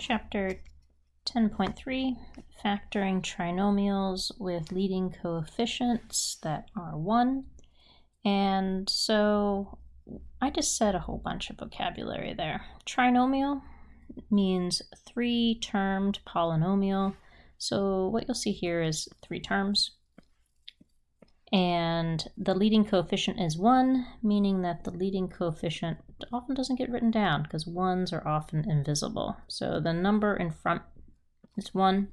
Chapter 10.3, Factoring Trinomials with Leading Coefficients that are 1. And so I just said a whole bunch of vocabulary there. Trinomial means three-termed polynomial. So what you'll see here is three terms. And the leading coefficient is 1, meaning that the leading coefficient often doesn't get written down because 1s are often invisible. So the number in front is 1.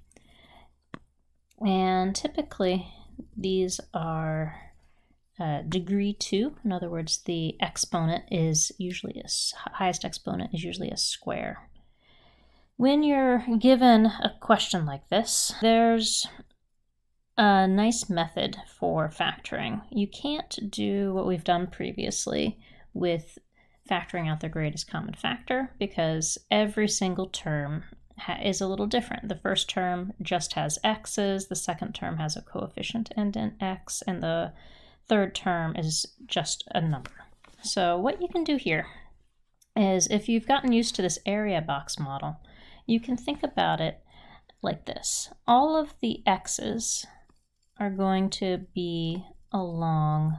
And typically these are degree 2. In other words, the exponent is usually highest exponent is usually a square. When you're given a question like this, there's a nice method for factoring. You can't do what we've done previously with factoring out the greatest common factor because every single term is a little different. The first term just has x's, the second term has a coefficient end in x, and the third term is just a number. So what you can do here is, if you've gotten used to this area box model, you can think about it like this. All of the x's are going to be along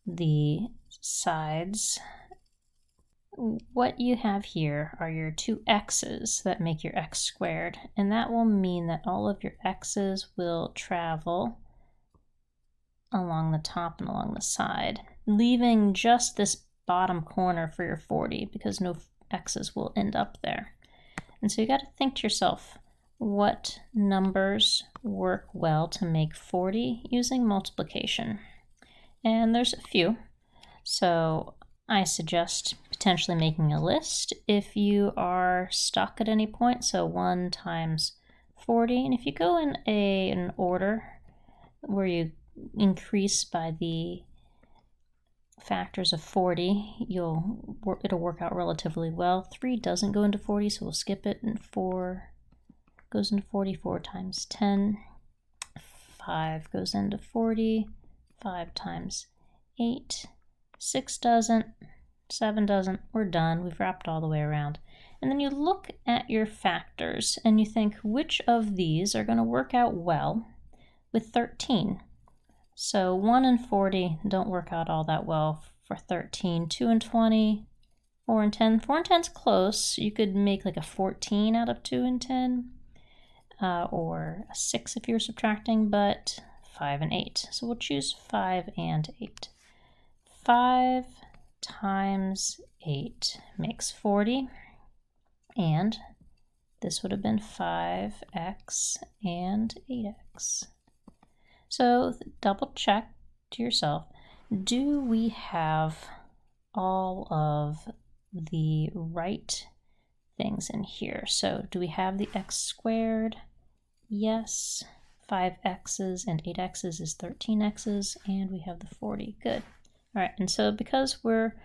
the sides. What you have here are your two x's that make your x squared, and that will mean that all of your x's will travel along the top and along the side, leaving just this bottom corner for your 40 because no x's will end up there. And so you got to think to yourself, what numbers work well to make 40 using multiplication? And there's a few. So I suggest potentially making a list if you are stuck at any point. So 1 times 40. And if you go in an order where you increase by the factors of 40, it'll work out relatively well. 3 doesn't go into 40, so we'll skip it, and 4 goes into 40, 4 times 10. 5 goes into 40, 5 times 8. 6 doesn't, 7 doesn't, we're done. We've wrapped all the way around. And then you look at your factors and you think, which of these are going to work out well with 13? So 1 and 40 don't work out all that well for 13. 2 and 20, 4 and 10. 4 and 10 is close. You could make like a 14 out of 2 and 10. Or a 6 if you're subtracting, but 5 and 8. So we'll choose 5 and 8. 5 times 8 makes 40, and this would have been 5x and 8x. So double check to yourself, do we have all of the right things in here? So do we have the x squared? Yes. 5x's and 8x's is 13x's, and we have the 40. Good. All right, and so because we're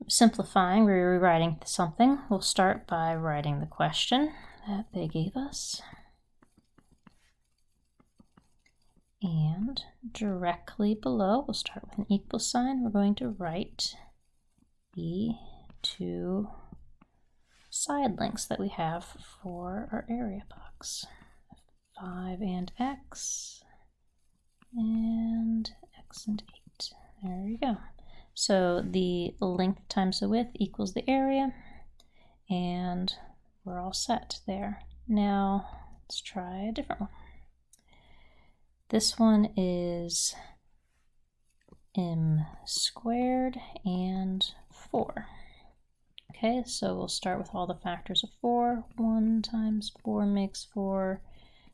simplifying, we're rewriting something, we'll start by writing the question that they gave us. And directly below, we'll start with an equal sign. We're going to write the two side links that we have for our area box. 5 and x, and x and 8. There you go. So the length times the width equals the area, and we're all set there. Now let's try a different one. This one is m squared and 4. Okay, so we'll start with all the factors of 4. 1 times 4 makes 4.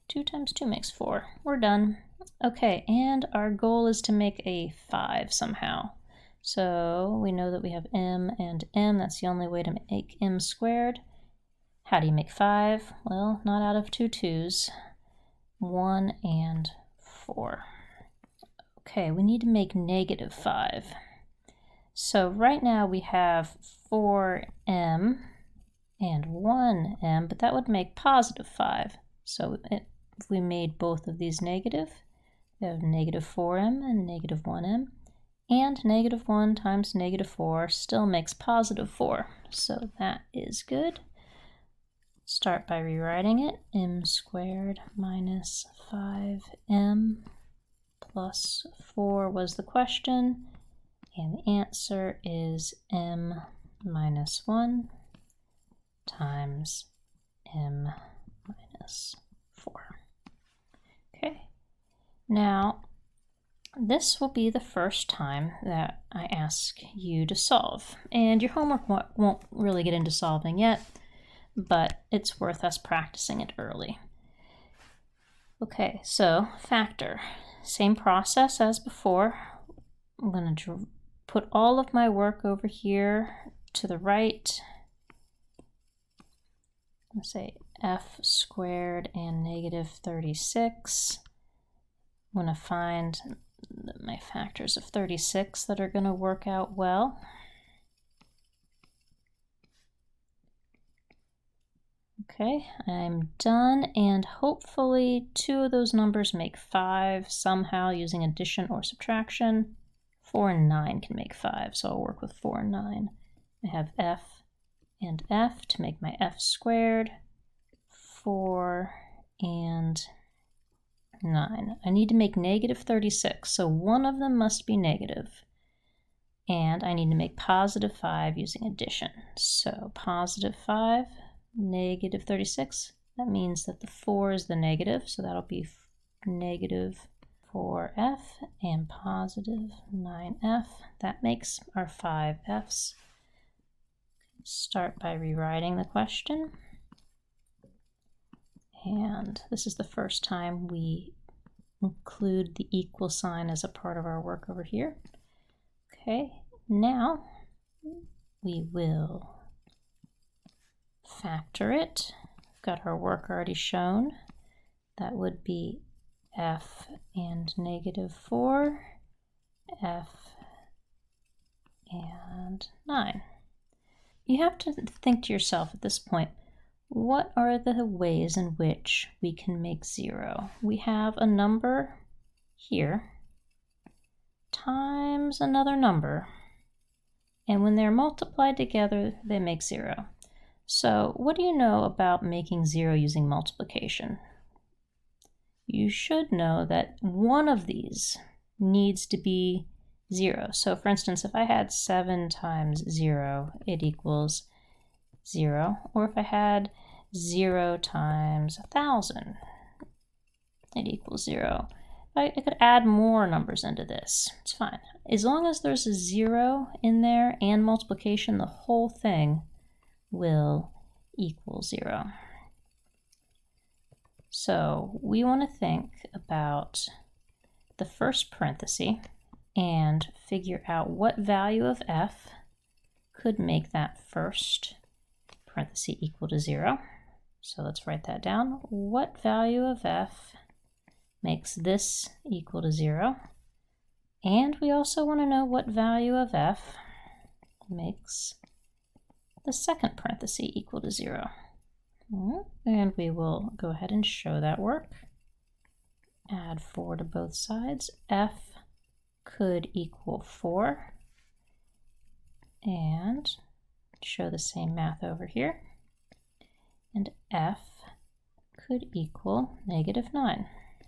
2 times 2 makes 4. We're done. Okay, and our goal is to make a 5 somehow. So we know that we have m and m. That's the only way to make m squared. How do you make 5? Well, not out of 2 2's. 1 and 4. Okay, we need to make negative 5. So right now we have 4m and 1m, but that would make positive 5. So if we made both of these negative, we have negative 4m and negative 1m, and negative 1 times negative 4 still makes positive 4. So that is good. Start by rewriting it. M squared minus 5m plus 4 was the question, and the answer is m minus 1 times m minus 4. Okay, now this will be the first time that I ask you to solve, and your homework won't really get into solving yet, but it's worth us practicing it early. Okay, so factor. Same process as before. I'm going to put all of my work over here to the right. Let's say f squared and negative 36. I'm going to find my factors of 36 that are going to work out well. Okay, I'm done, and hopefully 2 of those numbers make 5 somehow using addition or subtraction. 4 and 9 can make 5, so I'll work with 4 and 9. I have f and f to make my f squared, 4 and 9. I need to make negative 36, so one of them must be negative. And I need to make positive 5 using addition. So positive 5, negative 36, that means that the 4 is the negative, so that'll be negative 4f and positive 9f. That makes our 5 f's. Start by rewriting the question. And this is the first time we include the equal sign as a part of our work over here. Okay, now we will factor it. We've got our work already shown. That would be f and negative 4, f and 9. You have to think to yourself at this point, what are the ways in which we can make 0? We have a number here times another number, and when they're multiplied together, they make 0. So what do you know about making 0 using multiplication? You should know that one of these needs to be 0. So for instance, if I had 7 times 0, it equals 0. Or if I had 0 times 1,000, it equals 0. I could add more numbers into this. It's fine. As long as there's a 0 in there and multiplication, the whole thing will equal 0. So we want to think about the first parenthesis and figure out what value of f could make that first parenthesis equal to 0. So let's write that down. What value of f makes this equal to 0? And we also want to know what value of f makes the second parenthesis equal to 0. And we will go ahead and show that work. Add 4 to both sides. F could equal 4. And show the same math over here. And f could equal negative 9.